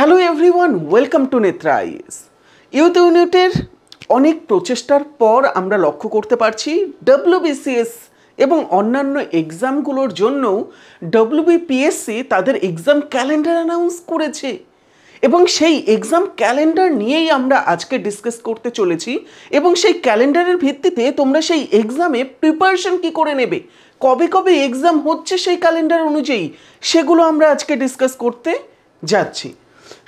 Hello everyone, welcome to Netra is. Youth ইউনিটের অনেক প্রচেষ্টার পর আমরা লক্ষ্য করতে পারছি ডব্লিউবিসিএস এবং অন্যান্য এক্সামগুলোর জন্যও ডব্লিউবিপিএসসি তাদের এক্সাম ক্যালেন্ডার অ্যানাউন্স করেছে এবং সেই এক্সাম ক্যালেন্ডার নিয়েই আমরা আজকে ডিসকাস করতে চলেছি এবং সেই ক্যালেন্ডারের ভিত্তিতে তোমরা সেই এক্সামে প্রিপারেশন কী করে নেবে, কবে কবে এক্সাম হচ্ছে সেই ক্যালেন্ডার অনুযায়ী, সেগুলো আমরা আজকে ডিসকাস করতে যাচ্ছি।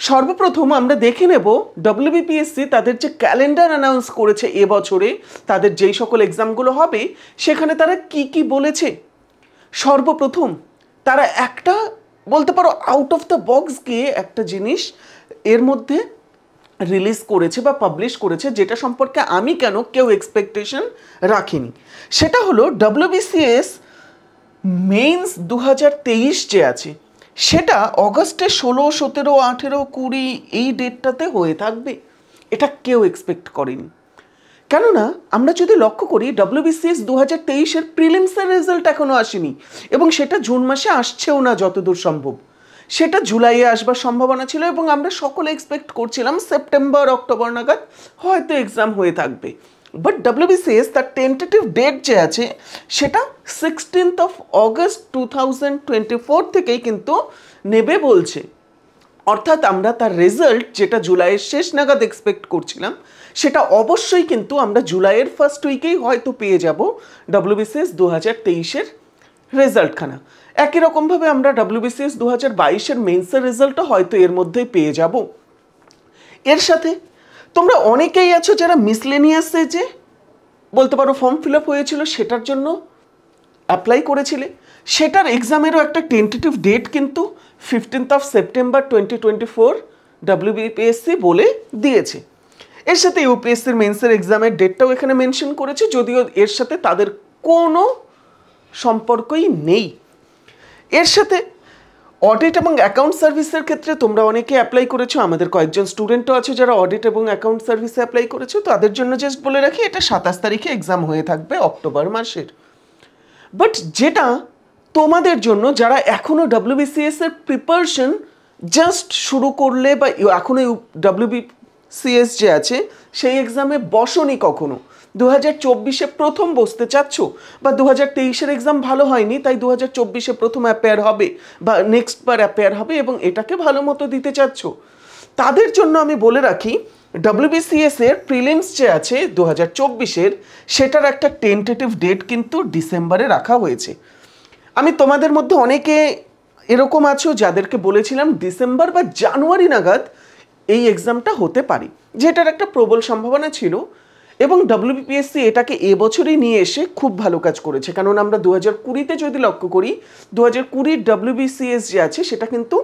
সর্বপ্রথম আমরা দেখে নেব ডব্লিউবিপিএসসি তাদের যে ক্যালেন্ডার অ্যানাউন্স করেছে এবছরে তাদের যেই সকল এক্সামগুলো হবে সেখানে তারা কি কি বলেছে। সর্বপ্রথম তারা একটা বলতে পারো আউট অফ দ্য বক্স গিয়ে একটা জিনিস এর মধ্যে রিলিজ করেছে বা পাবলিশ করেছে, যেটা সম্পর্কে আমি কেউ এক্সপেকটেশন রাখিনি। সেটা হলো ডব্লিউবিসিএস মেইনস 2023 যে আছে সেটা অগস্টে 16, 17, 18, 20 এই ডেটটাতে হয়ে থাকবে। এটা কেউ এক্সপেক্ট করেনি। কেননা আমরা যদি লক্ষ্য করি ডব্লিউবিসিএস 2023-এর প্রিলিমসের রেজাল্ট এখনও আসেনি এবং সেটা জুন মাসে আসছেও না যতদূর সম্ভব। সেটা জুলাইয়ে আসবার সম্ভাবনা ছিল এবং আমরা সকলে এক্সপেক্ট করছিলাম সেপ্টেম্বর অক্টোবর নাগাদ হয়তো এক্সাম হয়ে থাকবে। বাট ডব্লিউবিসিএস তার টেন্টেটিভ ডেট যে আছে সেটা 16th of August 2024 থেকেই কিন্তু নেবে বলছে। অর্থাৎ আমরা তার রেজাল্ট যেটা জুলাইয়ের শেষ নাগাদ এক্সপেক্ট করছিলাম সেটা অবশ্যই কিন্তু আমরা জুলাইয়ের ফার্স্ট উইকেই হয়তো পেয়ে যাব ডব্লিউবিসিএস 2023-এর রেজাল্টখানা। একই রকমভাবে আমরা ডব্লিউবিসিএস 2022-এর মেন্সের রেজাল্টও হয়তো এর মধ্যেই পেয়ে যাব। এর সাথে তোমরা অনেকেই আছো যারা মিসলেনিয়াসে যে বলতে পারো ফর্ম ফিল আপ হয়েছিল সেটার জন্য অ্যাপ্লাই করেছিলে, সেটার এক্সামেরও একটা টেন্টেটিভ ডেট কিন্তু 15th of September 2024 ডব্লিউবিপিএসসি বলে দিয়েছে। এর সাথে ইউপিএসসির মেন্সের এক্সামের ডেটটাও এখানে মেনশন করেছে, যদিও এর সাথে তাদের কোনো সম্পর্কই নেই। এর সাথে অডিট এবং অ্যাকাউন্ট সার্ভিসের ক্ষেত্রে তোমরা অনেকে অ্যাপ্লাই করেছো, আমাদের কয়েকজন স্টুডেন্টও আছে যারা অডিট এবং অ্যাকাউন্ট সার্ভিসে অ্যাপ্লাই করেছো। তাদের জন্য জাস্ট বলে রাখি এটা 27 তারিখে এক্সাম হয়ে থাকবে অক্টোবর মাসের। বাট যেটা তোমাদের জন্য যারা এখনও ডব্লিউবিসিএস-এর প্রিপারেশন জাস্ট শুরু করলে বা এখনও ডব্লিউবিসিএস যে আছে সেই এক্সামে বসনি কখনো, 2024-এ প্রথম বসতে চাচ্ছ বা 2023-এর এক্সাম ভালো হয়নি তাই 2024-এ প্রথম অ্যাপেয়ার হবে বা নেক্সট বার অ্যাপেয়ার হবে এবং এটাকে ভালো মতো দিতে চাচ্ছ, তাদের জন্য আমি বলে রাখি ডব্লিউবিসিএস-এর প্রিলিমস যে আছে 2024-এর সেটার একটা টেন্টেটিভ ডেট কিন্তু ডিসেম্বরে রাখা হয়েছে। আমি তোমাদের মধ্যে অনেকে এরকম আছো যাদেরকে বলেছিলাম ডিসেম্বর বা জানুয়ারি নাগাদ এই এক্সামটা হতে পারে, যেটার একটা প্রবল সম্ভাবনা ছিল এবং ডব্লিউবিপিএসসি এটাকে এবছরই নিয়ে এসে খুব ভালো কাজ করেছে। কারণ আমরা 2020-তে যদি লক্ষ্য করি 2020 ডব্লিউবিসিএস যে আছে সেটা কিন্তু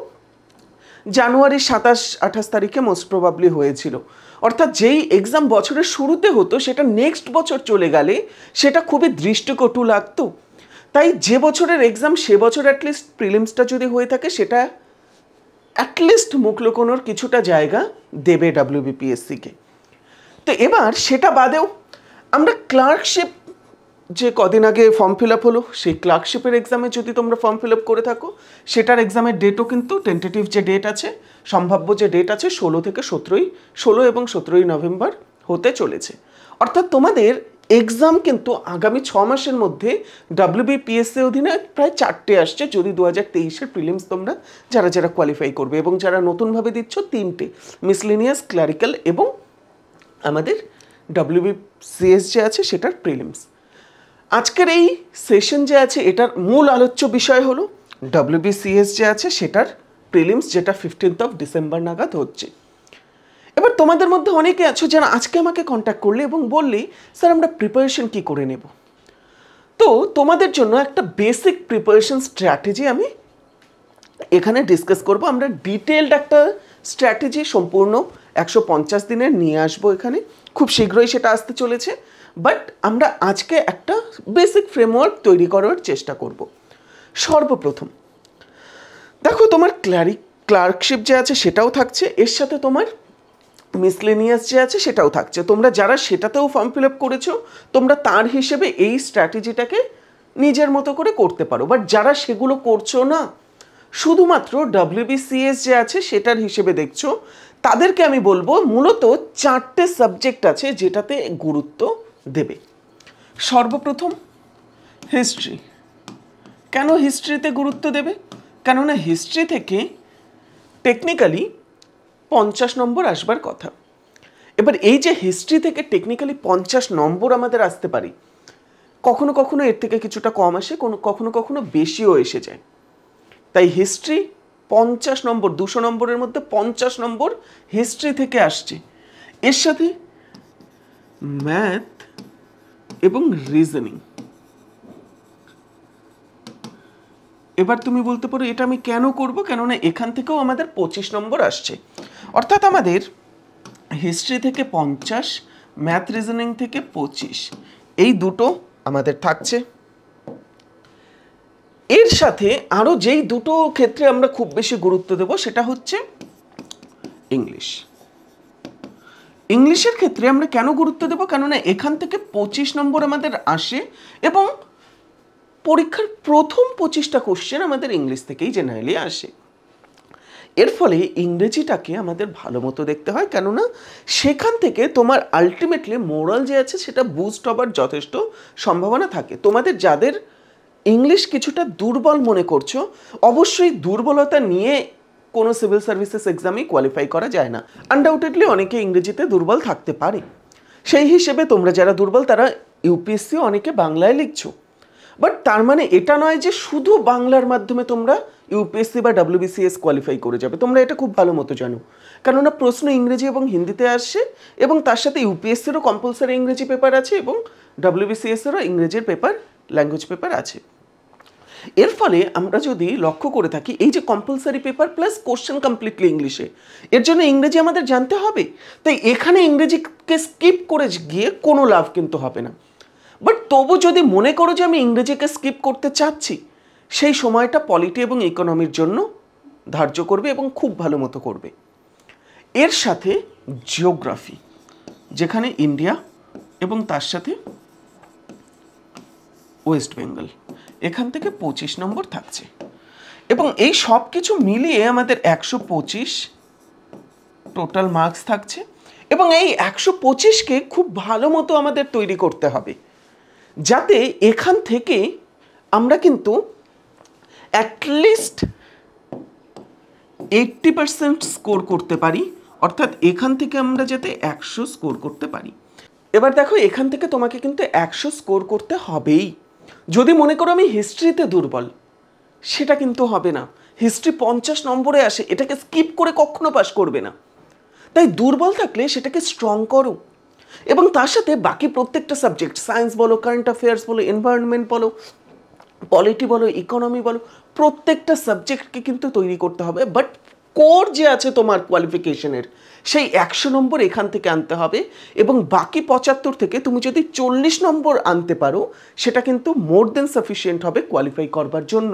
জানুয়ারির 27-28 তারিখে মোস্ট প্রবাবলি হয়েছিল। অর্থাৎ যেই এক্সাম বছরের শুরুতে হতো সেটা নেক্সট বছর চলে গেলে সেটা খুবই দৃষ্টিকটু লাগতো। তাই যে বছরের এক্সাম সে বছর অ্যাটলিস্ট প্রিলিমসটা যদি হয়ে থাকে সেটা অ্যাটলিস্ট মুখ লুকোনোর কিছুটা জায়গা দেবে ডব্লিউবিপিএসসিকে। তো এবার সেটা বাদেও আমরা ক্লার্কশিপ যে কদিন আগে ফর্ম ফিল আপ হলো সেই ক্লার্কশিপের এক্সামে যদি তোমরা ফর্ম ফিল আপ করে থাকো সেটার এক্সামের ডেটও কিন্তু টেন্টেটিভ যে ডেট আছে সম্ভাব্য যে ডেট আছে 16 এবং 17 নভেম্বর হতে চলেছে। অর্থাৎ তোমাদের এক্সাম কিন্তু আগামী 6 মাসের মধ্যে ডব্লিউবিপিএসসি অধীনে প্রায় 4টে আসছে, যদি 2023-এর প্রিলিমস তোমরা যারা কোয়ালিফাই করবে, এবং যারা নতুনভাবে দিচ্ছ 3টে মিসলেনিয়াস, ক্লারিক্যাল এবং আমাদের ডব্লিউবিসিএস যে আছে সেটার প্রিলিমস। আজকের এই সেশন যে আছে এটার মূল আলোচ্য বিষয় হলো ডব্লিউবিসিএস যে আছে সেটার প্রিলিমস, যেটা 15th of December নাগাদ হচ্ছে। এবার তোমাদের মধ্যে অনেকে আছো যারা আজকে আমাকে কন্ট্যাক্ট করলে এবং বললে স্যার আমরা প্রিপারেশন কী করে নেব। তো তোমাদের জন্য একটা বেসিক প্রিপারেশন স্ট্র্যাটেজি আমি এখানে ডিসকাস করব। আমরা ডিটেলড একটা স্ট্র্যাটেজি সম্পূর্ণ 150 দিনের নিয়ে আসবো এখানে, খুব শীঘ্রই সেটা আসতে চলেছে। বাট আমরা আজকে একটা বেসিক ফ্রেমওয়ার্ক তৈরি করার চেষ্টা করব। সর্বপ্রথম দেখো তোমার ক্লার্কশিপ যে আছে সেটাও থাকছে, এর সাথে তোমার মিসলেনিয়াস যে আছে সেটাও থাকছে। তোমরা যারা সেটাতেও ফর্ম ফিল আপ করেছো তোমরা তার হিসেবে এই স্ট্র্যাটেজিটাকে নিজের মতো করে করতে পারো। বাট যারা সেগুলো করছো না শুধুমাত্র WBCS যে আছে সেটার হিসেবে দেখছো, তাদেরকে আমি বলবো মূলত 4টে সাবজেক্ট আছে যেটাতে গুরুত্ব দেবে। সর্বপ্রথম হিস্ট্রি। কেন হিস্ট্রিতে গুরুত্ব দেবে? কেননা হিস্ট্রি থেকে টেকনিক্যালি 50 নম্বর আসবার কথা। এবার এই যে হিস্ট্রি থেকে টেকনিক্যালি 50 নম্বর আমাদের আসতে পারে, কখনো কখনো এর থেকে কিছুটা কম আসে, কখনো কখনো বেশিও এসে যায়। তাই হিস্ট্রি 50 নম্বর, 200 নম্বরের মধ্যে 50 নম্বর হিস্ট্রি থেকে আসছে। এর সাথে ম্যাথ এবং রিজনিং। এবার তুমি বলতে পারো এটা আমি কেন করব? কেননা এখান থেকেও আমাদের 25 নম্বর আসছে। অর্থাৎ আমাদের হিস্ট্রি থেকে 50, ম্যাথ রিজনিং থেকে 25, এই দুটো আমাদের থাকছে। এর সাথে আরও যেই দুটো ক্ষেত্রে আমরা খুব বেশি গুরুত্ব দেব সেটা হচ্ছে ইংলিশ। ইংলিশের ক্ষেত্রে আমরা কেন গুরুত্ব দেব? কেননা এখান থেকে 25 নম্বর আমাদের আসে এবং পরীক্ষার প্রথম 25টা কোশ্চেন আমাদের ইংলিশ থেকেই জেনারেলি আসে। এর ফলে ইংরেজিটাকে আমাদের ভালো মতো দেখতে হয়, কেননা সেখান থেকে তোমার আলটিমেটলি মোরাল যে আছে সেটা বুস্ট হবার যথেষ্ট সম্ভাবনা থাকে। তোমাদের যাদের ইংলিশ কিছুটা দুর্বল মনে করছো, অবশ্যই দুর্বলতা নিয়ে কোনো সিভিল সার্ভিসেস এক্সামেই কোয়ালিফাই করা যায় না। আনডাউটেডলি অনেকে ইংরেজিতে দুর্বল থাকতে পারে, সেই হিসেবে তোমরা যারা দুর্বল তারা ইউপিএসসি অনেকে বাংলায় লিখছো, বাট তার মানে এটা নয় যে শুধু বাংলার মাধ্যমে তোমরা ইউপিএসসি বা WBCS কোয়ালিফাই করে যাবে। তোমরা এটা খুব ভালো মতো জানো, কেননা প্রশ্ন ইংরেজি এবং হিন্দিতে আসছে এবং তার সাথে ইউপিএসসিরও কম্পালসারি ইংরেজি পেপার আছে এবং WBCSেরও ইংরেজির পেপার, ল্যাঙ্গুয়েজ পেপার আছে। এর ফলে আমরা যদি লক্ষ্য করে থাকি এই যে compulsory paper plus question completely ইংলিশে, এর জন্য ইংরেজি আমাদের জানতে হবে। তাই এখানে ইংরেজিকে স্কিপ করে গিয়ে কোনো লাভ কিন্তু হবে না। বাট তবু যদি মনে করো যে আমি ইংরেজিকে স্কিপ করতে চাচ্ছি, সেই সময়টা পলিটি এবং ইকোনমির জন্য ধার্য করবে এবং খুব ভালো মতো করবে। এর সাথে জিওগ্রাফি, যেখানে ইন্ডিয়া এবং তার সাথে ওয়েস্ট বেঙ্গল, এখান থেকে 25 নম্বর থাকছে এবং এই সব কিছু মিলিয়ে আমাদের 125 টোটাল মার্কস থাকছে এবং এই 125কে খুব ভালো মতো আমাদের তৈরি করতে হবে, যাতে এখান থেকে আমরা কিন্তু অ্যাটলিস্ট 80% স্কোর করতে পারি। অর্থাৎ এখান থেকে আমরা যাতে 100 স্কোর করতে পারি। এবার দেখো এখান থেকে তোমাকে কিন্তু 100 স্কোর করতে হবেই। যদি মনে করো আমি হিস্ট্রিতে দুর্বল, সেটা কিন্তু হবে না। হিস্ট্রি 50 নম্বরে আসে, এটাকে স্কিপ করে কখনো পাস করবে না। তাই দুর্বল থাকলে সেটাকে স্ট্রং করো এবং তার সাথে বাকি প্রত্যেকটা সাবজেক্ট, সায়েন্স বলো, কারেন্ট অ্যাফেয়ার্স বলো, এনভায়রনমেন্ট বলো, পলিটি বলো, ইকোনমি বলো, প্রত্যেকটা সাবজেক্টকে কিন্তু তৈরি করতে হবে। বাট কোর যে আছে তোমার কোয়ালিফিকেশনের, সেই 100 নম্বর এখান থেকে আনতে হবে এবং বাকি 75 থেকে তুমি যদি 40 নম্বর আনতে পারো, সেটা কিন্তু মোর দেন সাফিসিয়েন্ট হবে কোয়ালিফাই করবার জন্য।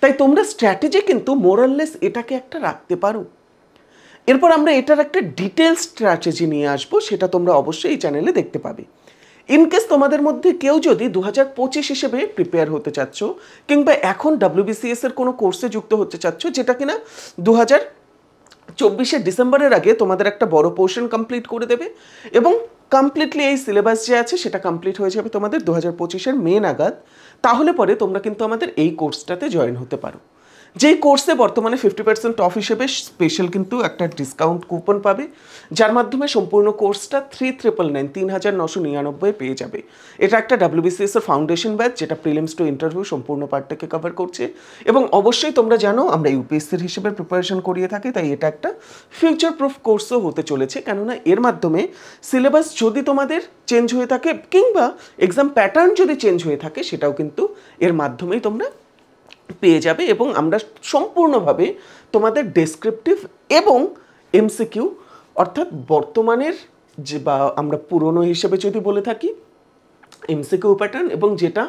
তাই তোমরা স্ট্র্যাটেজি কিন্তু মোরাললেস এটাকে একটা রাখতে পারো। এরপর আমরা এটার একটা ডিটেলস স্ট্র্যাটেজি নিয়ে আসবো, সেটা তোমরা অবশ্যই এই চ্যানেলে দেখতে পাবে। ইনকেস তোমাদের মধ্যে কেউ যদি 2025 হিসেবে প্রিপেয়ার হতে চাচ্ছ, কিংবা এখন WBCS এর কোনো কোর্সে যুক্ত হতে চাচ্ছ, যেটা কিনা 2024 ডিসেম্বরের আগে তোমাদের একটা বড় পোর্শন কমপ্লিট করে দেবে এবং কমপ্লিটলি এই সিলেবাস যে আছে সেটা কমপ্লিট হয়ে যাবে তোমাদের 2025 মে নাগাদ, তাহলে পরে তোমরা কিন্তু আমাদের এই কোর্সটাতে জয়েন হতে পারো। যেই কোর্সে বর্তমানে 50% অফ হিসেবে স্পেশাল কিন্তু একটা ডিসকাউন্ট কুপন পাবে, যার মাধ্যমে সম্পূর্ণ কোর্সটা 3999 পেয়ে যাবে। এটা একটা WBCS এর ফাউন্ডেশন ব্যাচ, যেটা প্রিলিমস টু ইন্টারভিউ সম্পূর্ণ পার্টটাকে কভার করছে এবং অবশ্যই তোমরা জানো আমরা ইউপিএসসির হিসেবে প্রিপারেশন করিয়ে থাকি, তাই এটা একটা ফিউচার প্রুফ কোর্সও হতে চলেছে। কেননা এর মাধ্যমে সিলেবাস যদি তোমাদের চেঞ্জ হয়ে থাকে কিংবা এক্সাম প্যাটার্ন যদি চেঞ্জ হয়ে থাকে, সেটাও কিন্তু এর মাধ্যমেই তোমরা পেয়ে যাবে এবং আমরা সম্পূর্ণভাবে তোমাদের ডেসক্রিপটিভ এবং MCQ, অর্থাৎ বর্তমানের যে বা আমরা পুরনো হিসেবে যদি বলে থাকি MCQ প্যাটার্ন এবং যেটা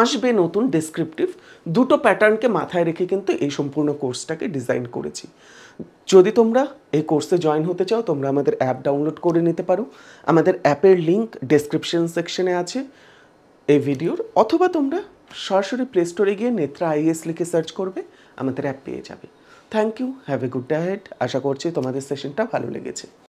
আসবে নতুন ডেসক্রিপটিভ, দুটো প্যাটার্নকে মাথায় রেখে কিন্তু এই সম্পূর্ণ কোর্সটাকে ডিজাইন করেছি। যদি তোমরা এই কোর্সে জয়েন হতে চাও, তোমরা আমাদের অ্যাপ ডাউনলোড করে নিতে পারো। আমাদের অ্যাপের লিঙ্ক ডেসক্রিপশন সেকশনে আছে এই ভিডিওর, অথবা তোমরা সরাসরি প্লে স্টোরে গিয়ে নেত্রা IAS লিখে সার্চ করবে, আমাদের অ্যাপ পেয়ে যাবে। Thank you, have a good day head. আশা করছি তোমাদের সেশনটা ভালো লেগেছে।